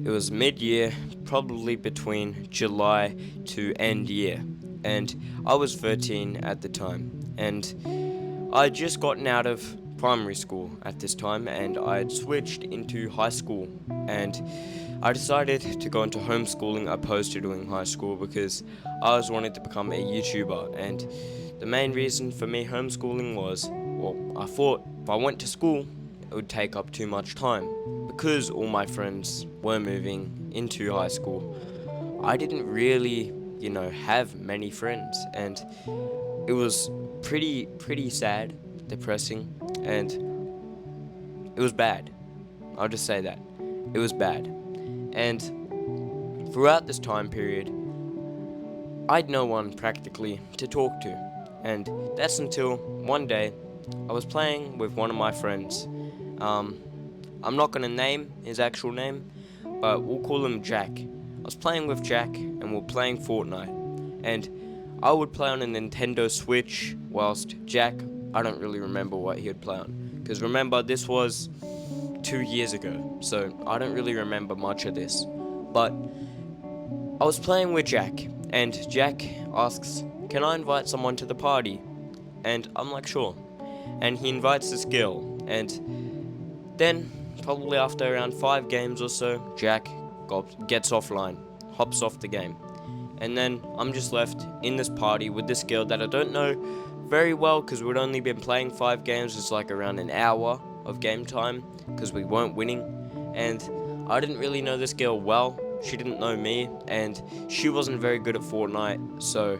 It was mid-year, probably between July to end year, and I was 13 at the time, and I'd just gotten out of primary school at this time, and I'd switched into high school, and I decided to go into homeschooling opposed to doing high school because I was wanting to become a YouTuber, and the main reason for me homeschooling was, well, I thought if I went to school, it would take up too much time. Because all my friends were moving into high school, I didn't really, have many friends, and it was pretty sad, depressing, and it was bad. I'll just say that. It was bad. And throughout this time period, I'd no one practically to talk to. And that's until one day I was playing with one of my friends. I'm not going to name his actual name, but we'll call him Jack. I was playing with Jack, and we were playing Fortnite. And I would play on a Nintendo Switch, whilst Jack, I don't really remember what he would play on. Because remember, this was 2 years ago, so I don't really remember much of this. But I was playing with Jack, and Jack asks, "Can I invite someone to the party?" And I'm like, "Sure." And he invites this girl, and then probably after around 5 games or so, Jack gets offline, hops off the game. And then I'm just left in this party with this girl that I don't know very well because we'd only been playing 5 games. It's like around an hour of game time because we weren't winning. And I didn't really know this girl well. She didn't know me, and she wasn't very good at Fortnite. So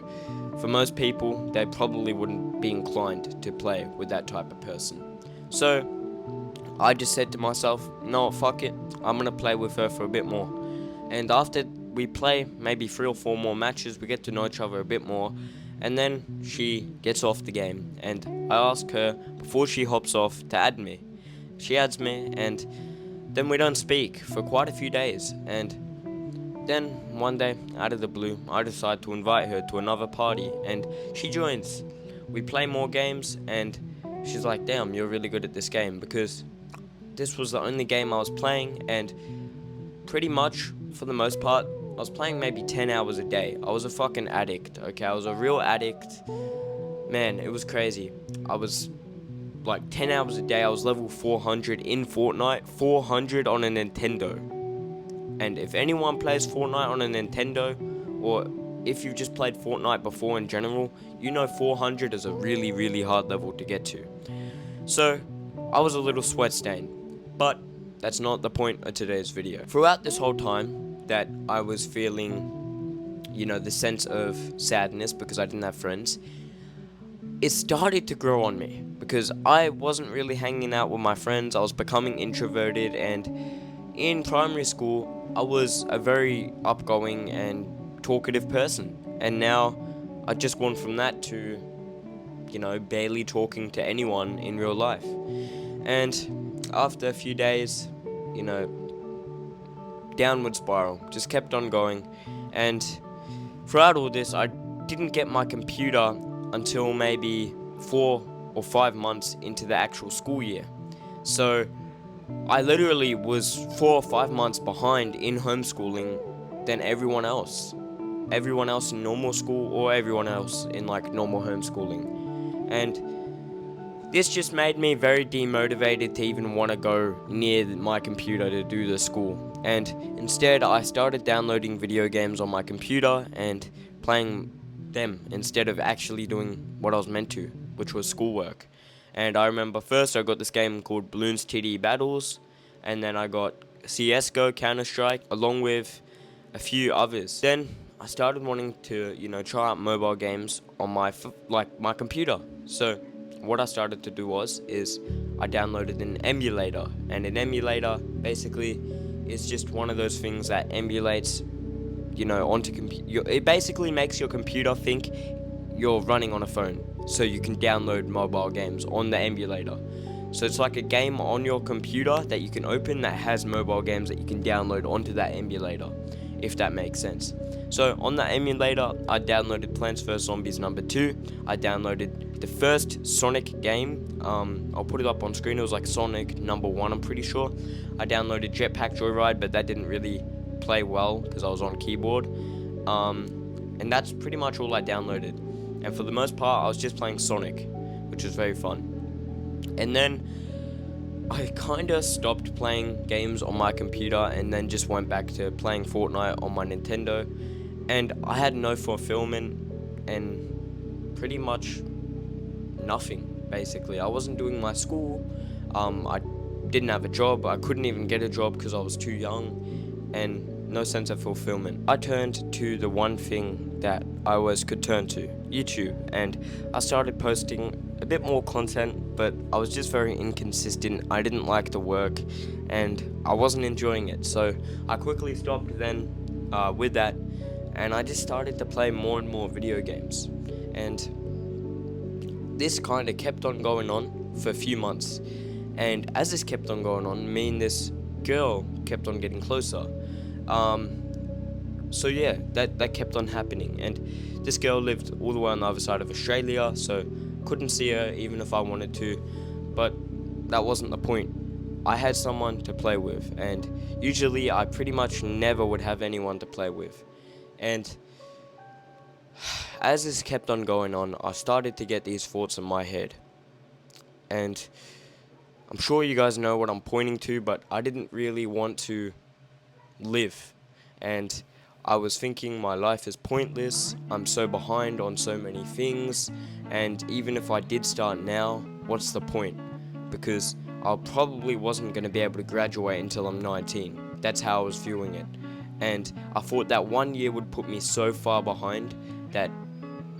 for most people, they probably wouldn't be inclined to play with that type of person. So I just said to myself, no, fuck it, I'm going to play with her for a bit more. And after we play maybe 3 or 4 more matches, we get to know each other a bit more, and then she gets off the game, and I ask her, before she hops off, to add me. She adds me, and then we don't speak for quite a few days, and then one day, out of the blue, I decide to invite her to another party, and she joins. We play more games, and she's like, damn, you're really good at this game, because this was the only game I was playing, and pretty much, for the most part, I was playing maybe 10 hours a day. I was a fucking addict, okay? I was a real addict. Man, it was crazy. I was like 10 hours a day. I was level 400 in Fortnite, 400 on a Nintendo. And if anyone plays Fortnite on a Nintendo, or if you've just played Fortnite before in general, you know 400 is a really hard level to get to. So, I was a little sweat stain. But that's not the point of today's video. Throughout this whole time that I was feeling, the sense of sadness because I didn't have friends, it started to grow on me because I wasn't really hanging out with my friends. I was becoming introverted, and in primary school, I was a very outgoing and talkative person. And now I've just gone from that to, barely talking to anyone in real life. And after a few days, downward spiral, just kept on going. And throughout all this, I didn't get my computer until maybe 4 or 5 months into the actual school year. So I literally was 4 or 5 months behind in homeschooling than everyone else in normal school, or everyone else in like normal homeschooling. And this just made me very demotivated to even want to go near my computer to do the school. And instead, I started downloading video games on my computer and playing them instead of actually doing what I was meant to, which was schoolwork. And I remember first I got this game called Bloons TD Battles, and then I got CSGO, Counter-Strike, along with a few others. Then I started wanting to, try out mobile games on my computer. So what I started to do is I downloaded an emulator, and an emulator basically is just one of those things that emulates, onto computer. It basically makes your computer think you're running on a phone, so you can download mobile games on the emulator. So it's like a game on your computer that you can open that has mobile games that you can download onto that emulator, if that makes sense. So on that emulator, I downloaded Plants vs Zombies number 2. I downloaded the first Sonic game. I'll put it up on screen. It was like Sonic number 1, I'm pretty sure. I downloaded Jetpack Joyride, but that didn't really play well because I was on keyboard. And that's pretty much all I downloaded. And for the most part, I was just playing Sonic, which was very fun. And then I kind of stopped playing games on my computer and then just went back to playing Fortnite on my Nintendo. And I had no fulfillment and pretty much nothing, basically. I wasn't doing my school. I didn't have a job. I couldn't even get a job because I was too young, and no sense of fulfillment. I turned to the one thing that I always could turn to, YouTube, and I started posting a bit more content, but I was just very inconsistent. I didn't like the work, and I wasn't enjoying it, so I quickly stopped then with that, and I just started to play more and more video games. And this kind of kept on going on for a few months, and as this kept on going on, me and this girl kept on getting closer. So yeah, that kept on happening, and this girl lived all the way on the other side of Australia, so couldn't see her even if I wanted to, but that wasn't the point. I had someone to play with, and usually I pretty much never would have anyone to play with. And as this kept on going on, I started to get these thoughts in my head, and I'm sure you guys know what I'm pointing to, but I didn't really want to live, and I was thinking my life is pointless, I'm so behind on so many things, and even if I did start now, what's the point? Because I probably wasn't going to be able to graduate until I'm 19. That's how I was viewing it. And I thought that 1 year would put me so far behind that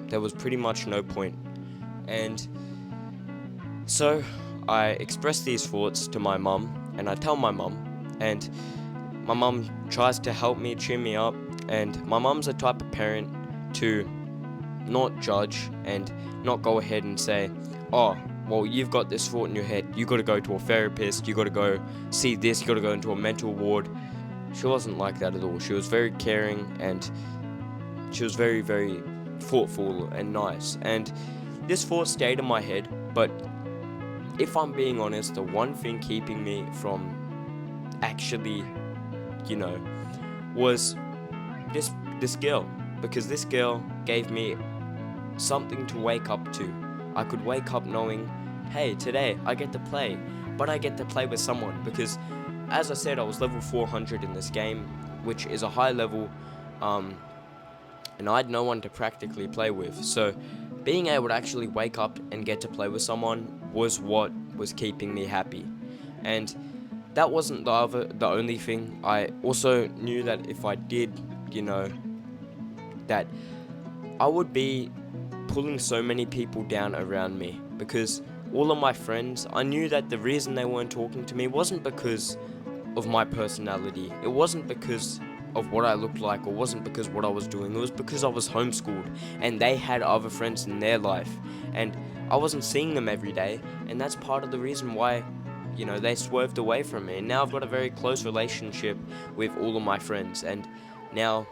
there was pretty much no point. And so I expressed these thoughts to my mum, and I tell my mum, and my mum tries to help me, cheer me up, and my mum's the type of parent to not judge and not go ahead and say, oh, well, you've got this thought in your head, you got to go to a therapist, you got to go see this, you got to go into a mental ward. She wasn't like that at all. She was very caring, and she was very, very thoughtful and nice. And this thought stayed in my head, but if I'm being honest, the one thing keeping me from actually, was this girl, because this girl gave me something to wake up to. I could wake up knowing, hey, today I get to play, but I get to play with someone, because as I said, I was level 400 in this game, which is a high level, and I had no one to practically play with. So being able to actually wake up and get to play with someone was what was keeping me happy. And that wasn't the only thing. I also knew that if I did, that I would be pulling so many people down around me, because all of my friends, I knew that the reason they weren't talking to me wasn't because of my personality. It wasn't because of what I looked like, or wasn't because what I was doing. It was because I was homeschooled and they had other friends in their life, and I wasn't seeing them every day, and that's part of the reason why they swerved away from me. And now I've got a very close relationship with all of my friends, and now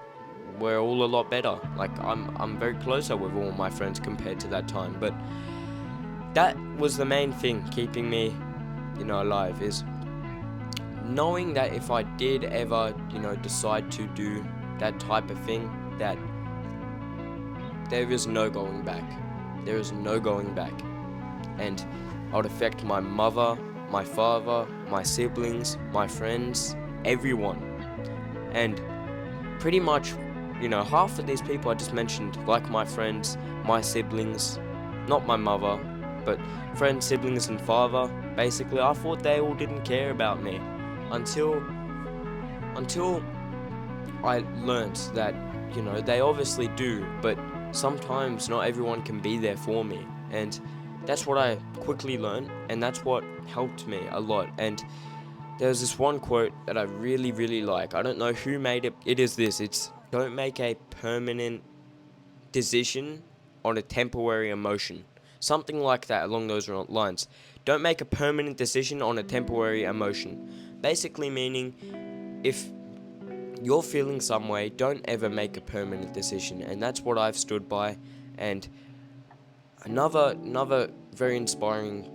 we're all a lot better. Like, I'm very closer with all of my friends compared to that time. But that was the main thing keeping me, alive, is knowing that if I did ever, decide to do that type of thing, that there is no going back. There is no going back. And I would affect my mother, my father, my siblings, my friends, everyone. And pretty much, half of these people I just mentioned, like my friends, my siblings, not my mother, but friends, siblings, and father, basically, I thought they all didn't care about me until I learnt that, they obviously do, but sometimes not everyone can be there for me. And that's what I quickly learned, and that's what helped me a lot. And there's this one quote that I really, really like. I don't know who made it. It is this. It's, don't make a permanent decision on a temporary emotion. Something like that, along those lines. Don't make a permanent decision on a temporary emotion. Basically meaning, if you're feeling some way, don't ever make a permanent decision. And that's what I've stood by. And another very inspiring,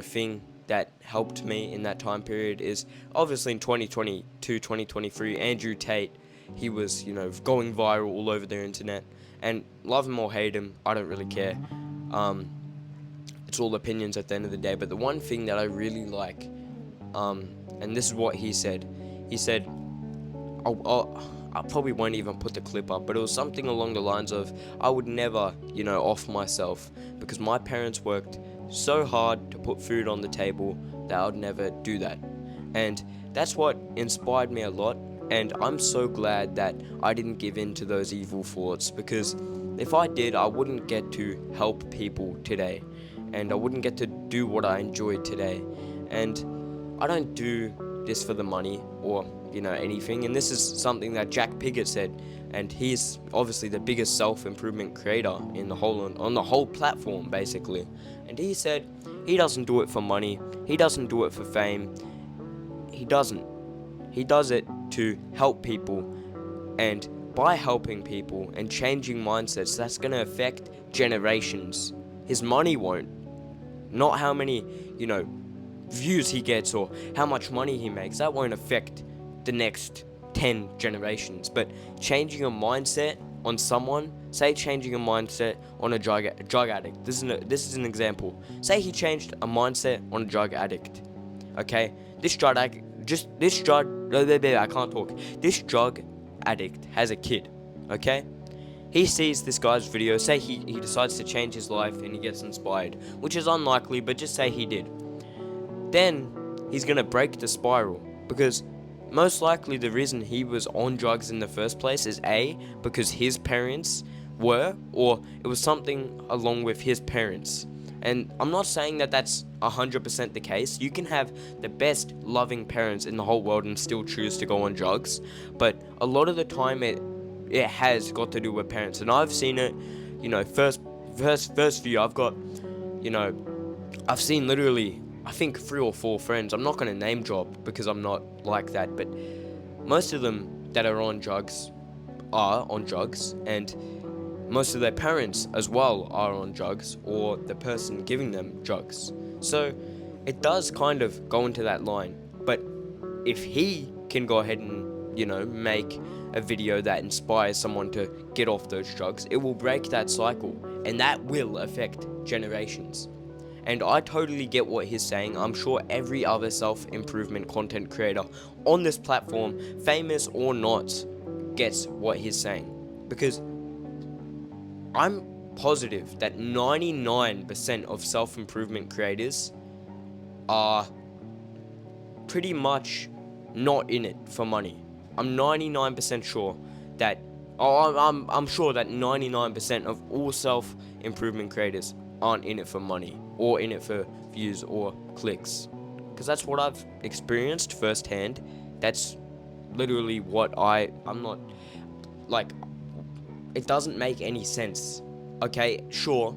thing that helped me in that time period is obviously in 2022, 2023, Andrew Tate. He was, going viral all over the internet. And love him or hate him, I don't really care. It's all opinions at the end of the day. But the one thing that I really like, and this is what he said. He said, I probably won't even put the clip up, but it was something along the lines of, I would never, off myself, because my parents worked so hard to put food on the table that I would never do that. And that's what inspired me a lot, and I'm so glad that I didn't give in to those evil thoughts, because if I did, I wouldn't get to help people today, and I wouldn't get to do what I enjoyed today. And I don't do this for the money or anything, and this is something that Jack Piggott said, and he's obviously the biggest self-improvement creator in the whole platform basically. And he said he doesn't do it for money, he doesn't do it for fame, he does it to help people, and by helping people and changing mindsets, that's going to affect generations. His money won't, not how many views he gets or how much money he makes, that won't affect the next 10 generations. But changing a mindset on someone, say changing a mindset on a drug addict. This is an example. Say he changed a mindset on a drug addict. Okay, this drug addict has a kid. Okay, he sees this guy's video. Say he decides to change his life and he gets inspired, which is unlikely, but just say he did. Then he's gonna break the spiral, because most likely the reason he was on drugs in the first place is A, because his parents were, or it was something along with his parents. And I'm not saying that that's 100% the case. You can have the best loving parents in the whole world and still choose to go on drugs, but a lot of the time it has got to do with parents. And I've seen it, first view. I've seen literally, I think 3 or 4 friends. I'm not going to name drop because I'm not like that, but most of them that are on drugs are on drugs, and most of their parents as well are on drugs, or the person giving them drugs. So it does kind of go into that line. But if he can go ahead and, make a video that inspires someone to get off those drugs, it will break that cycle, and that will affect generations. And I totally get what he's saying. I'm sure every other self-improvement content creator on this platform, famous or not, gets what he's saying. Because I'm positive that 99% of self-improvement creators are pretty much not in it for money. I'm 99% sure that I'm sure that 99% of all self-improvement creators aren't in it for money or in it for views or clicks, because that's what I've experienced firsthand. That's literally what I'm not like. It doesn't make any sense. Okay, sure,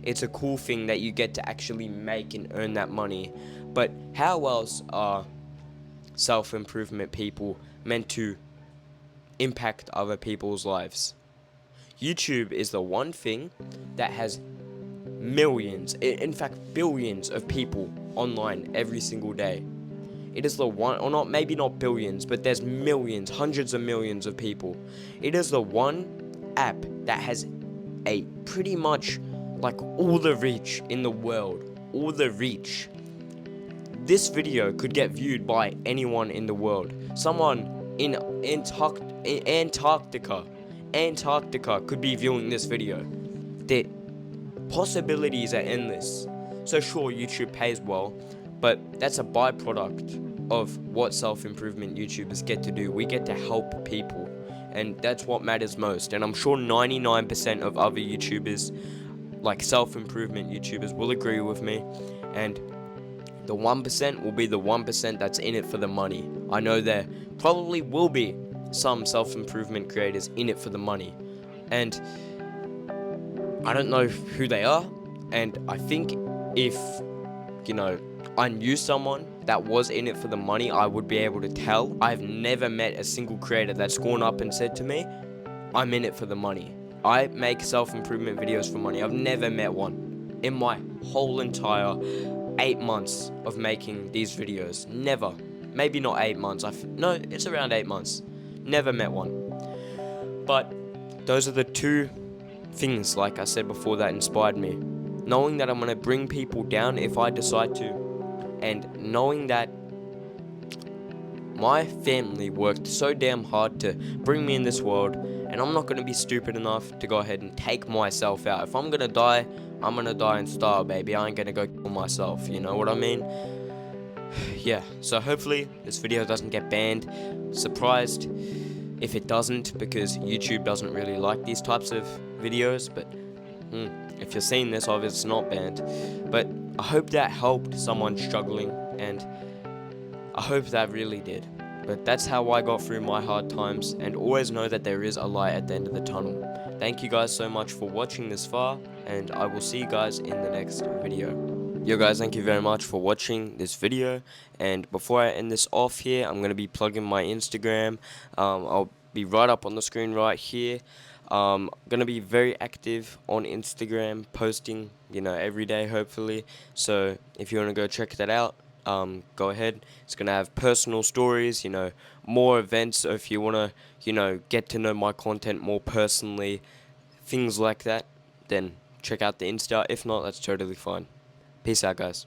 it's a cool thing that you get to actually make and earn that money, but how else are self-improvement people meant to impact other people's lives? YouTube is the one thing that has millions, in fact billions of people online every single day. It is the one, or not, maybe not billions, but there's millions, hundreds of millions of people. It is the one app that has a pretty much like all the reach in the world, all the reach. This video could get viewed by anyone in the world. Someone in Antarctica could be viewing this video. The possibilities are endless. So sure, YouTube pays well, but that's a byproduct of what self-improvement YouTubers get to do. We get to help people, and that's what matters most. And I'm sure 99% of other YouTubers, like self-improvement YouTubers, will agree with me, and the 1% will be the 1% that's in it for the money. I know there probably will be some self-improvement creators in it for the money, and I don't know who they are. And I think if I knew someone that was in it for the money, I would be able to tell. I've never met a single creator that's gone up and said to me, I'm in it for the money. I make self-improvement videos for money. I've never met one in my whole entire 8 months of making these videos. Never. Maybe not 8 months. No, it's around 8 months. Never met one. But those are the two things, like I said before, that inspired me. Knowing that I'm going to bring people down if I decide to, and knowing that my family worked so damn hard to bring me in this world, and I'm not going to be stupid enough to go ahead and take myself out. If I'm going to die, I'm going to die in style, baby. I ain't going to go kill myself, you know what I mean? Yeah, so hopefully this video doesn't get banned. Surprised if it doesn't, because YouTube doesn't really like these types of videos, but if you're seeing this, obviously it's not banned. But I hope that helped someone struggling, and I hope that really did. But that's how I got through my hard times, and always know that there is a light at the end of the tunnel. Thank you guys so much for watching this far, and I will see you guys in the next video. Yo guys, thank you very much for watching this video, and before I end this off here, I'm going to be plugging my Instagram. I'll be right up on the screen right here. Going to be very active on Instagram, posting, every day hopefully. So if you want to go check that out, go ahead. It's going to have personal stories, more events. So if you want to, get to know my content more personally, things like that, then check out the Insta. If not, that's totally fine. Peace out, guys.